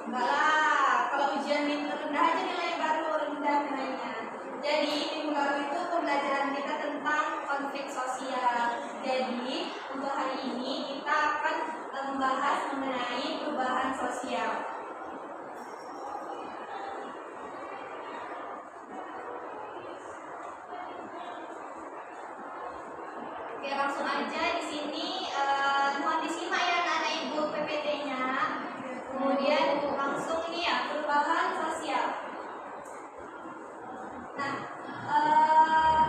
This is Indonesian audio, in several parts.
Enggak lah, kalau ujian rendah aja nilai baru rendah nilainya. Jadi minggu lalu itu pembelajaran kita tentang konflik sosial. Jadi untuk hari ini kita akan membahas mengenai perubahan sosial. Oke, langsung aja di sini mohon disimak ya anak-anak ibu PPT-nya. Kemudian langsung ini ya perubahan sosial. Nah,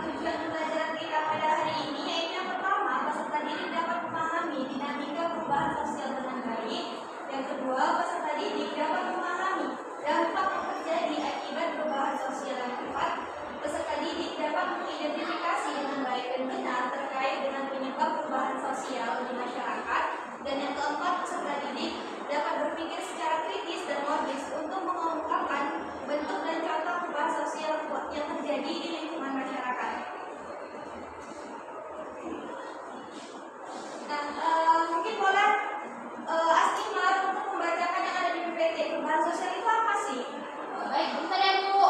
tujuan pembelajaran kita pada hari ini yaitu yang pertama, peserta didik dapat memahami dinamika perubahan sosial dengan baik. Yang kedua, peserta didik dapat memahami dampak yang terjadi akibat perubahan sosial yang cepat. Peserta didik dapat mengidentifikasi dengan baik dan benar terkait dengan penyebab perubahan sosial di masyarakat. Dan yang keempat, peserta didik dapat berpikir secara kritis dan logis untuk mengungkapkan bentuk dan contoh perubahan sosial yang terjadi di lingkungan masyarakat. Nah, mungkin boleh Astimar untuk membacakan yang ada di PPT. Perubahan sosial itu apa sih? Baik, bentar ya Bu.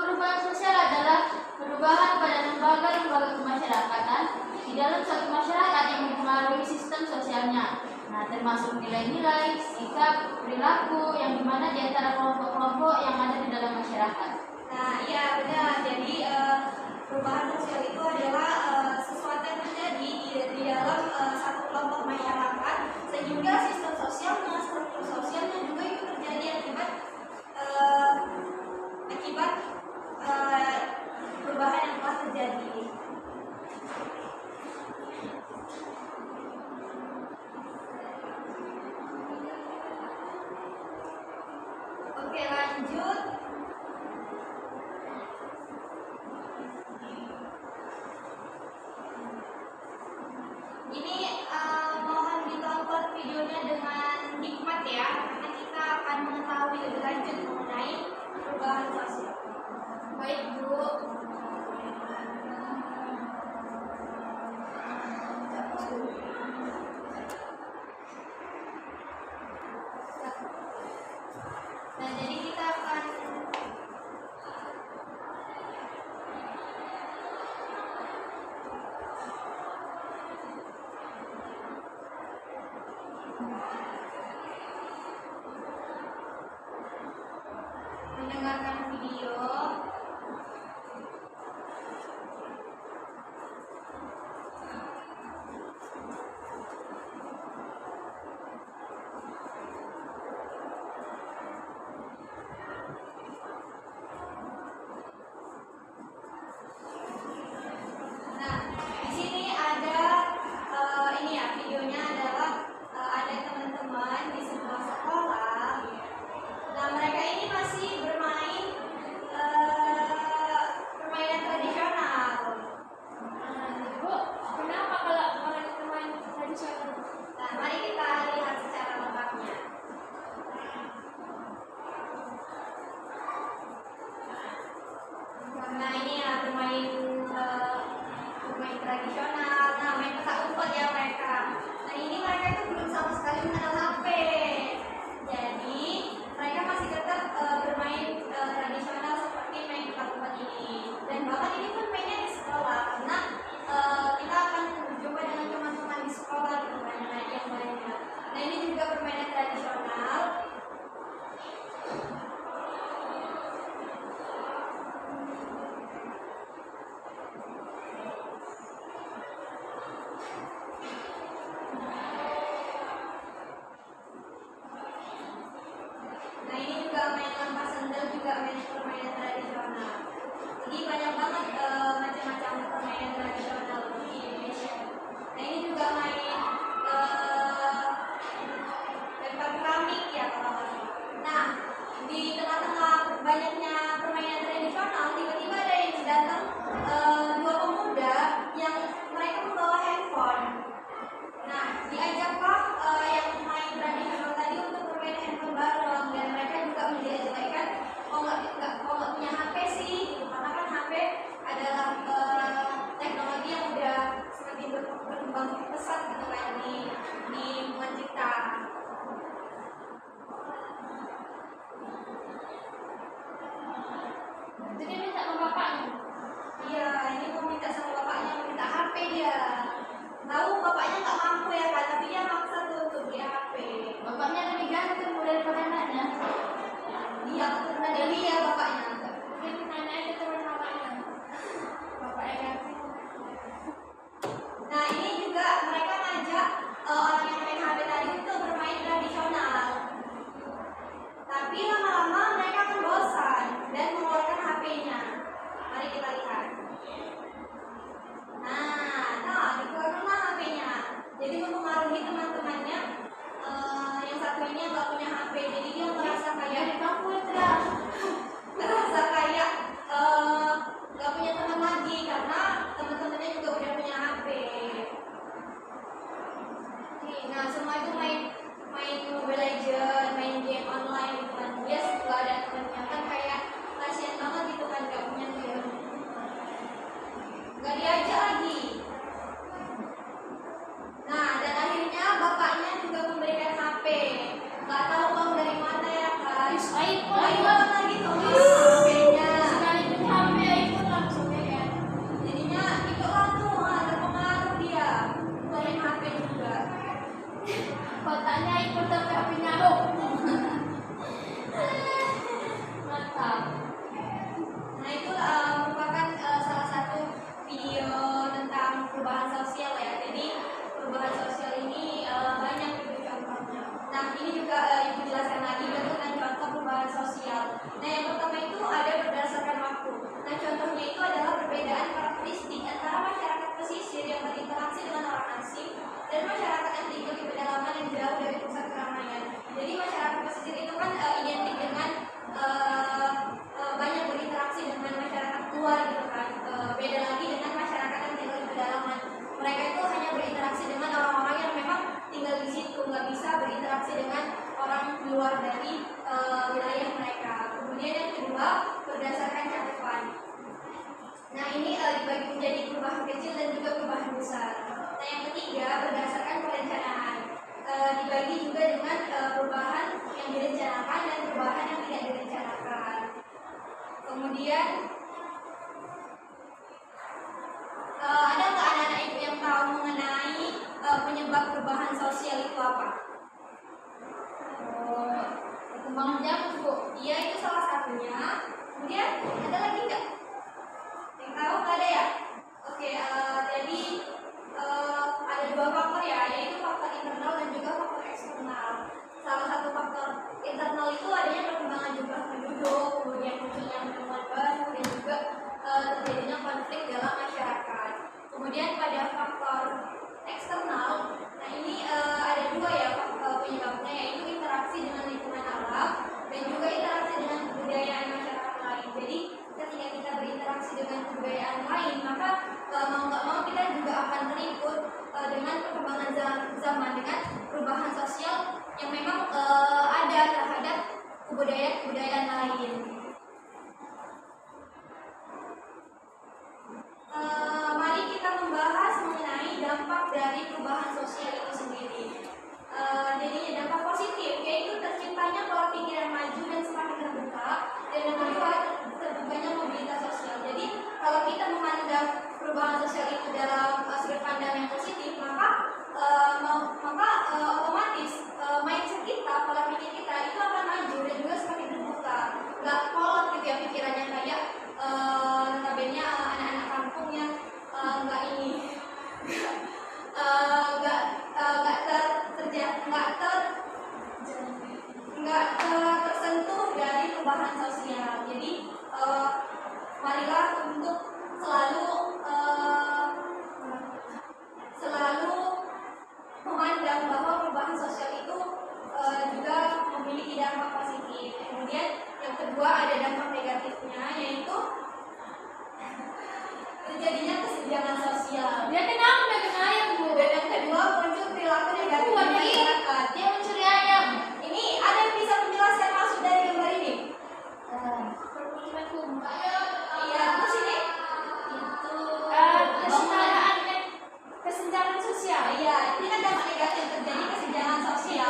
Perubahan sosial adalah perubahan pada lembaga-lembaga kemasyarakatan di dalam suatu masyarakat yang mempengaruhi sistem sosialnya. Nah, termasuk nilai-nilai, sikap, perilaku yang dimana di antara kelompok-kelompok yang ada di dalam masyarakat. Nah, iya benar. Jadi perubahan sosial itu adalah sesuatu yang terjadi di dalam satu kelompok masyarakat sehingga sistem sosialnya, struktur sosialnya juga itu terjadi akibat perubahan yang telah terjadi. Oke, lanjut. Ini mohon ditonton videonya dengan hikmat ya, karena kita akan mengetahui lebih lanjut mengenai perubahan sosial. Baik Bu. Nah, jadi kita akan mendengarkan video. Nah, di sini ada ini ya, videonya adalah ada teman-teman di sebuah sekolah. Nah, mereka ini masih bermain permainan tradisional. Bu, kenapa kalau orang itu main tradisional? Nah, mari kita lihat secara lengkapnya. Nah, ini ya bermain tradisional. Nah, main petak umpet ya mereka. Nah, ini mereka itu belum sama sekali mengenal HP. Jadi mereka masih tetap bermain tradisional seperti main petak umpet ini. Dan bahkan ini pun mainnya di sekolah karena kita akan berjumpa dengan teman-teman di sekolah gitu banyak yang banyak. Nah, ini juga permainan tradisional. Nah, ini juga main lempas sendal, juga main permainan tradisional. Jadi banyak banget macam-macam permainan tradisional di Indonesia. Nah, ini juga main lempar keramik ya kalau nggak salah. Nah, di tengah-tengah banyaknya permainan tradisional, tiba-tiba ada yang datang dua pemuda yang mereka membawa handphone. Nah, diajaklah yang main tradisional tadi untuk bermain handphone bareng, dan mereka juga menjelek-jelekan, kok nggak punya HP sih, gitu. Karena kan HP asing, dan masyarakat yang tinggal di pedalaman yang jauh dari pusat keramaian. Jadi masyarakat pesisir itu kan identik dengan banyak berinteraksi dengan masyarakat luar gitu kan. Beda lagi dengan masyarakat yang tinggal di pedalaman. Mereka itu hanya berinteraksi dengan orang-orang yang memang tinggal di situ, nggak bisa berinteraksi dengan orang luar dari wilayah mereka. Kemudian yang kedua, berdasarkan cakupan. Nah ini dibagi menjadi perubahan kecil dan juga perubahan besar. Nah yang ketiga, berdasarkan perencanaan. Dibagi juga dengan perubahan yang direncanakan dan perubahan yang tidak direncanakan. Kemudian ada nggak anak-anak ibu yang tahu mengenai penyebab perubahan sosial itu apa? Perkembangan zaman, Bu. Iya, itu salah satunya. Kemudian ada lagi nggak? Yang tahu nggak ada ya? Oke, jadi ada dua faktor ya, yaitu faktor internal dan juga faktor eksternal. Salah satu faktor internal itu adanya perkembangan jumlah penduduk, kemudian munculnya penemuan baru, dan juga terjadinya konflik dalam masyarakat. Kemudian pada faktor eksternal, nah ini ada dua ya penyebabnya, yaitu interaksi dengan lingkungan alam dan juga interaksi dengan kebudayaan masyarakat lain. Jadi ketika kita berinteraksi dengan kebudayaan lain, maka mau nggak mau kita juga akan terikut dengan perkembangan zaman, dengan perubahan sosial yang memang ada terhadap kebudayaan lain. Mari kita membahas mengenai dampak dari perubahan sosial itu sendiri. Jadi dampak positif, yaitu terciptanya pola pikir yang maju dan semakin terbuka, dan yang kedua terbukanya mobilitas sosial. Jadi kalau kita memandang perubahan sosial itu dalam sudut pandang yang positif, maka otomatis mindset kita, pola pikir kita itu akan maju dan juga semakin terbuka. Nggak kolot gitu ya pikirannya, kayak notabene anak-anak kampung yang nggak tersentuh dari perubahan sosial. Jadi marilah untuk selalu memandang bahwa perubahan sosial itu juga memiliki dampak positif. Kemudian yang kedua ada dampak negatifnya, yaitu terjadinya kesenjangan sosial. Dia kenapa dagang ayam, Bu? Dan yang kedua muncul perilaku negatif di masyarakat. Dia mencuri ayam. Ini ada yang bisa menjelaskan maksud dari gambar ini? Permukiman kumuh. Iya, terus ini? Itu Kesenjangan kesenjangan sosial. Iya, ini kan dampak negatif, terjadi kesenjangan sosial.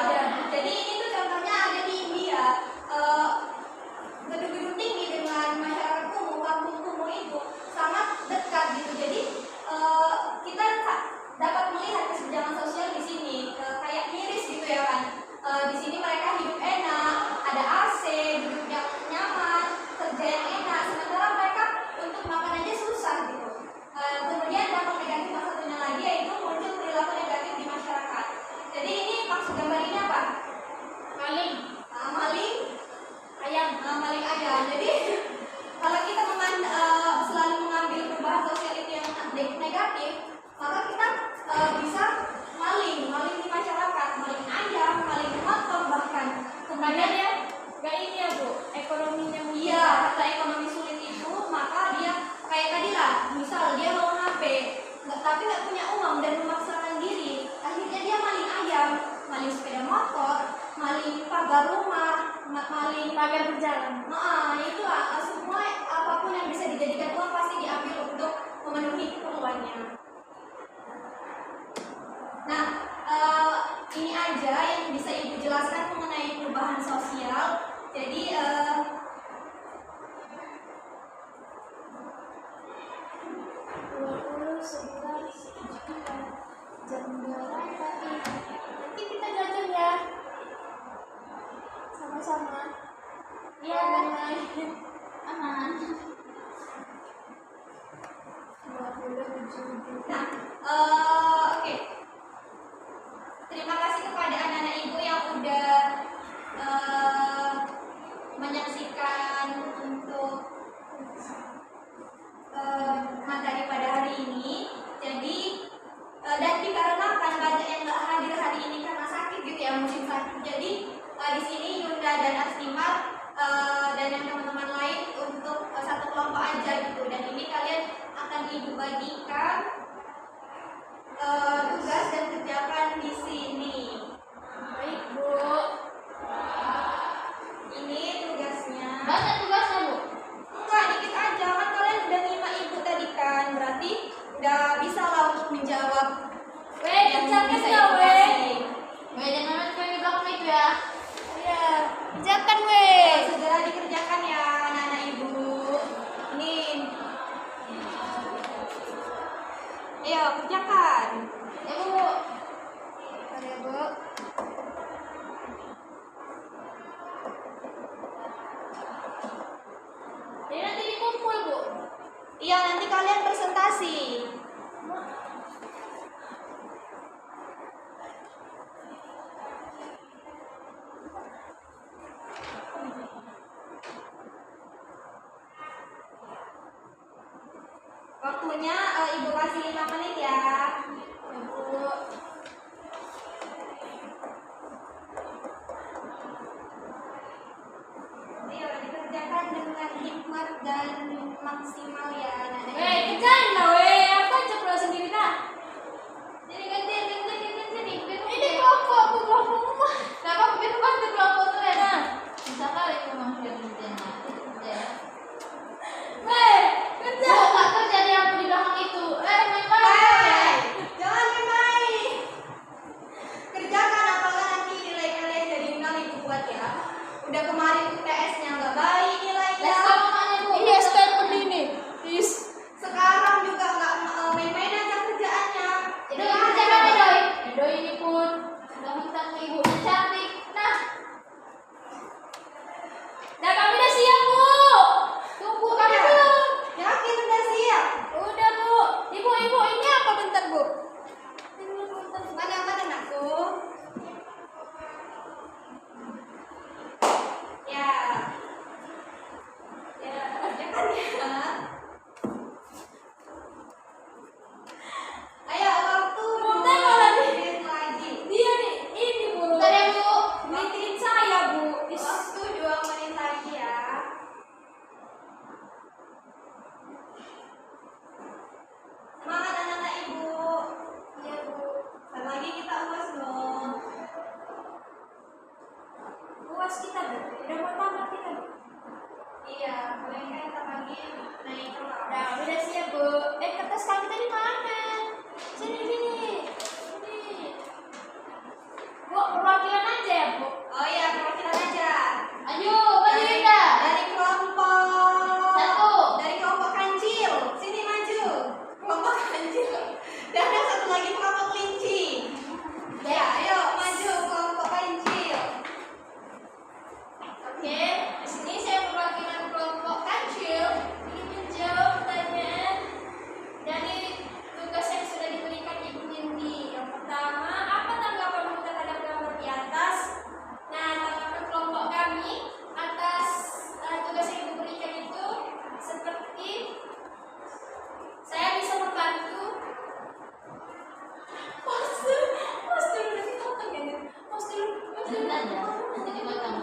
Jadi ini tuh contohnya ada di India. Gedung-gedung tinggi dengan masyarakat kumuh, kampung kumuh itu sangat dekat gitu. Jadi kita dapat melihat kesenjangan sosial di sini, kayak miris gitu ya kan. Di sini mereka hidup enak, ada AC, duduknya nyaman, kerja yang enak, sementara mereka untuk makan aja susah gitu. Kemudian dampak negatif satunya lagi yaitu muncul perilaku negatif di masyarakat. Jadi ini maksud gambar ini apa? Maling. Maling Ayam. maling ayam. Jadi kalau kita selalu mengambil perubahan sosial itu yang negatif, maka kita bisa maling di masyarakat, maling ayam, maling motor bahkan. Padahal Kemudian ya gak ini ya, Bu, ekonominya iya, karena ekonomi sulit itu, maka dia kayak tadi lah, misal dia mau HP, tapi nggak punya uang dan memaksakan diri, akhirnya dia maling ayam, maling sepeda motor, maling pagar rumah, maling pagar berjalan. itu semua apapun yang bisa dijadikan uang pasti diambil untuk memenuhi keperluannya. Nah, ini aja yang bisa Ibu jelaskan mengenai perubahan sosial. Jadi jam berapa nih? Nanti kita jajan ya. Sama-sama. Ya, aman. Nah, oke. Terima kasih kepada anak-anak Ibu yang udah menyaksikan untuk materi pada hari ini. Jadi dan dikarenakan Stimar dan yang teman-teman lain untuk satu kelompok aja gitu. Dan ini kalian akan ibu bagikan tugas dan kerjakan di sini. Baik, Bu. Ini tugasnya. Banyak tugasnya, Bu. Enggak, dikit aja kan kalian udah nyimak ibu tadi kan, berarti udah bisa lah untuk menjawab. Weh, kerjakan bisa ya, ibu weh. kasih. Weh, jangan main di belakang itu ya. Iya. Kerjakan, weh. Segera dikerjakan ya anak-anak ibu. Ini. Ayo kerjakan. Ya, Bu. Bentar ya, Bu. Jadi nanti dikumpul, Bu. Iya, nanti kalian presentasi. Waktunya ibu kasih 5 menit ya. Ya, Bu. Ayo dikerjakan dengan hikmat dan maksimal ya anak-anak. Weh, kerjain lah, weh. Apa coba sendiri dah. Jadi gantian nih. Ini kelompok, Bu, kelompok mah. Nah, apa biar bantu kelompok tuh ya, nah. Bisa kali memang biar gantian. Ya. Weh, kerja. Bu, nggak kerja dia aku di belakang itu. Main-main ya. Jangan main. Kerjakan apakah nanti nilai kalian dari 0 ibu buat ya. Udah kemarin UTS-nya nggak baik nilainya. Les kamu mana, Bu? Ini STM begini. Is. Sekarang juga nggak main-main aja kerjaannya. Itu kerjakan ya, Doi. Doi ini pun sudah minta ke ibu cantik. Nah. Nah, kami udah siap, Bu. Tunggu kami Udah. belum. Yakin udah siap? Udah, Bu. Ibu, ini apa bentar, Bu? Mana anakku? Ya. Ya, kerjakan ya. Ayo waktu Bentar, 2 lagi. menit lagi. Dia nih, ini, Bu. Bentar ya, Bu. Ngikutin saya, Bu. Waktu 2 menit lagi ya. Semangat anak-anak ibu. Iya bu. Bentar lagi kita uas dong. Puas kita, Bu. Udah mau tamat kita, Bu. Iya, boleh kan kita pagi naik kelas. Nah, udah siap, Bu. Kertas kami tadi mana? Sini. Bu, perwakilan aja ya, Bu. Oh iya, perwakilan aja. Ayo, maju Linda. Dari kelompok Satu. Dari kelompok kancil. Sini maju. Kelompok kancil. Dan ada satu lagi kelompok kelinci. Ya, ayo maju kelompok kancil. Oke, di sini saya perwakilan kelompok kancil ingin menjawab pertanyaan dari tugas yang sudah diberikan Ibu Nindi. Yang pertama, apa tanggapanmu terhadap gambar di atas? Nah, tanggapan kelompok kami atas tugas yang diberikan itu seperti saya bisa membantu. Poster udah dipotong ya, Nen? Poster Nanti dipotong.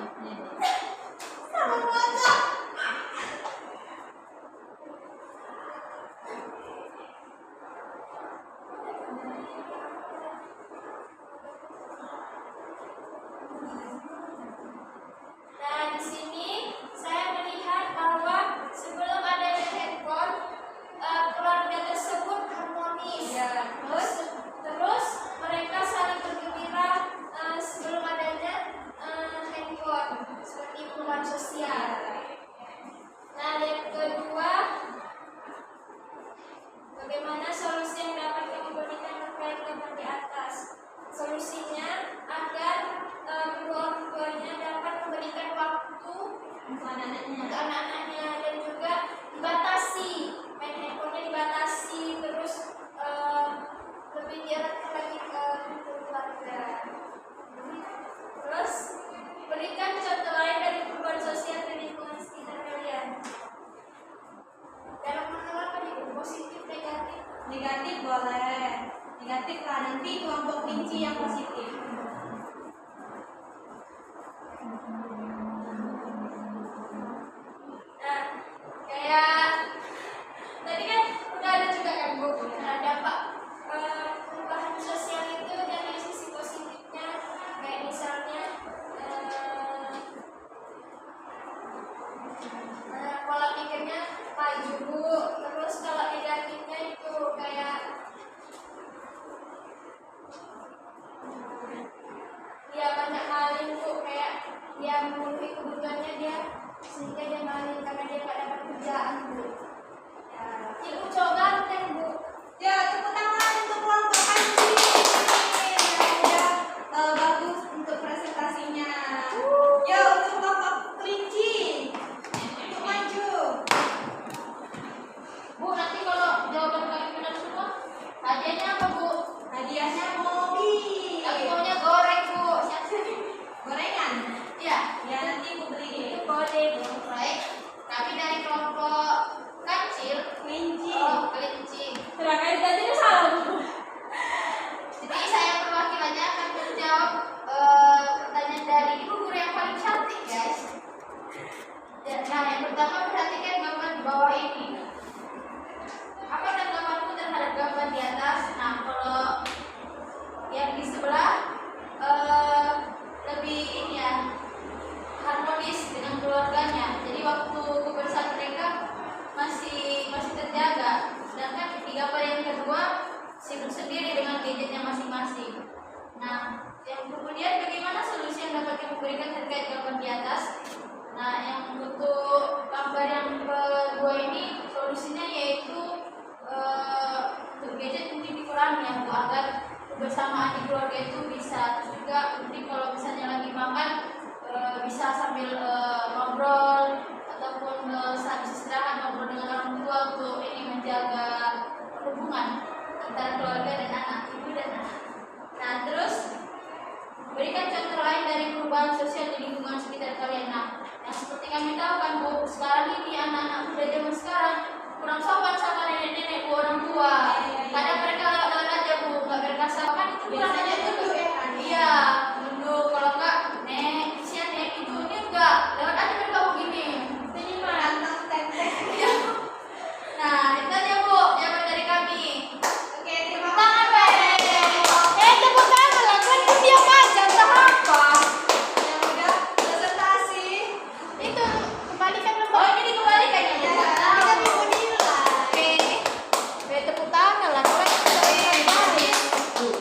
memenuhi kebutuhannya dia, sehingga dia maling karena dia nggak dapat kerjaan, Bu. Ya, Ibu coba teh Bu. ya tepuk tangan untuk kelompok Panji yang udah bagus untuk presentasinya. Ya untuk kelompok kelinci, untuk maju. Bu, nanti kalau jawaban kami benar semua, hadiahnya apa Bu? Hadiahnya mobil. Kami maunya goreng Bu. Gorengan. Ya, Ya nanti ibu beliin. itu boleh Bu. Baik, kami dari kelompok kancil. Kelinci. Oh, kelinci. Serangkaian tadi itu salah Bu. Jadi saya perwakilannya akan menjawab pertanyaan dari ibu guru yang paling cantik guys. Nah, yang pertama perhatikan gambar di bawah ini. Apa tanggapanmu terhadap gambar di atas? Nah, kalau yang di sebelah lebih ini ya, harmonis dengan keluarganya. Jadi waktu kebersamaan mereka masih terjaga. Sedangkan di gambar yang kedua sibuk sendiri dengan gadgetnya masing-masing. Nah, yang kemudian bagaimana solusi yang dapat kamu berikan terkait gambar di atas? Nah, yang untuk gambar yang kedua ini solusinya yaitu untuk gadget mungkin dikurangi ya Bu, agar kebersamaan di keluarga itu bisa. Terus juga mungkin kalau misalnya lagi makan bisa sambil ngobrol ataupun habis istirahat ngobrol dengan orang tua untuk ini menjaga hubungan antara keluarga dan anak, ibu dan anak. Nah, terus berikan contoh lain dari perubahan sosial di lingkungan sekitar kalian. Nah, yang seperti kami tahu kan Bu, sekarang ini anak-anak muda zaman sekarang kurang sopan sama nenek-nenek Bu, orang tua. Kadang mereka lewat aja Bu, nggak berkasa kan itu kurang aja tuh. Iya, duduk kalau enggak nek, sian nek itu ini enggak lewat aja mereka begini. Ini mah. Rantang tempe. Iya. Nah, itu aja Bu, jawaban dari kami. Oke, terima Tangan kasih. Tepuk tangan lah, kan itu dia aja, entah apa. Yang udah presentasi. Itu kembalikan Oh, lembar. ini dikembalikan ya Bu? Ya, nanti kami mau nilai. Oke. Tepuk tangan lah, kan itu Oke. kembali. Tuh,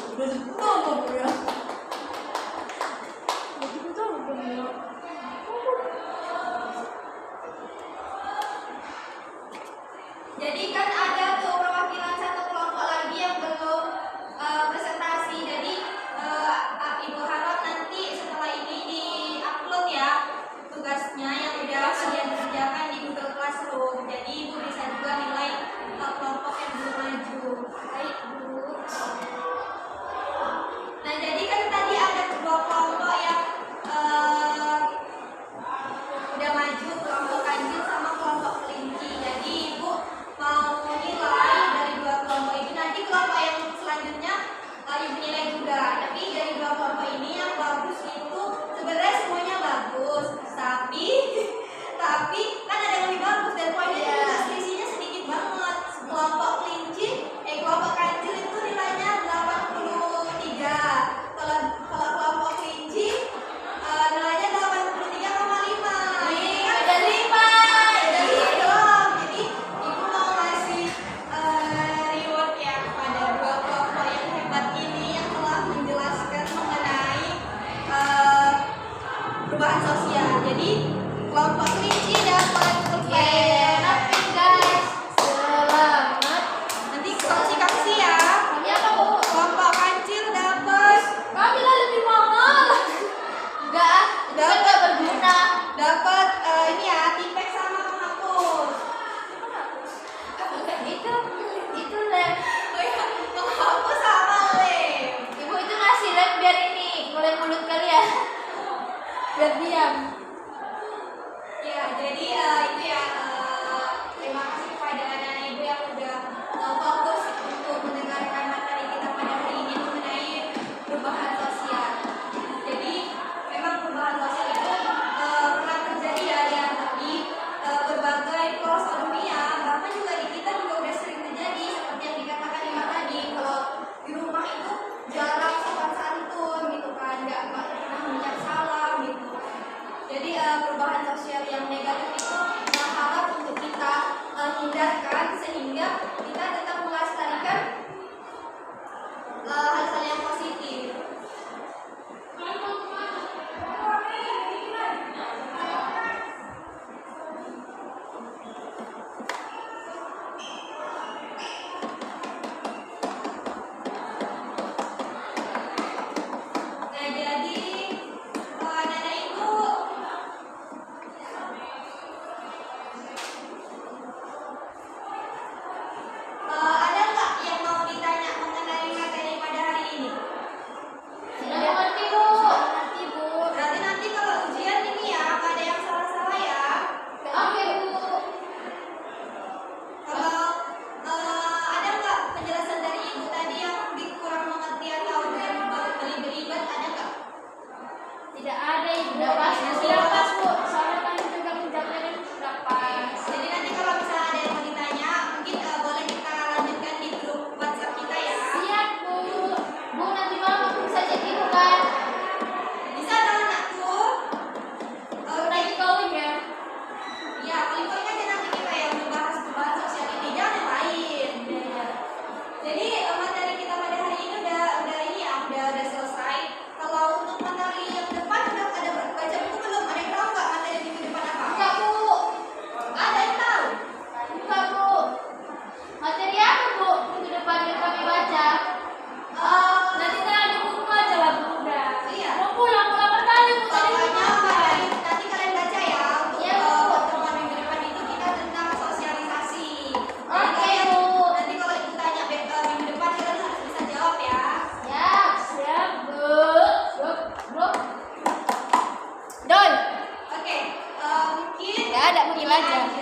belajar.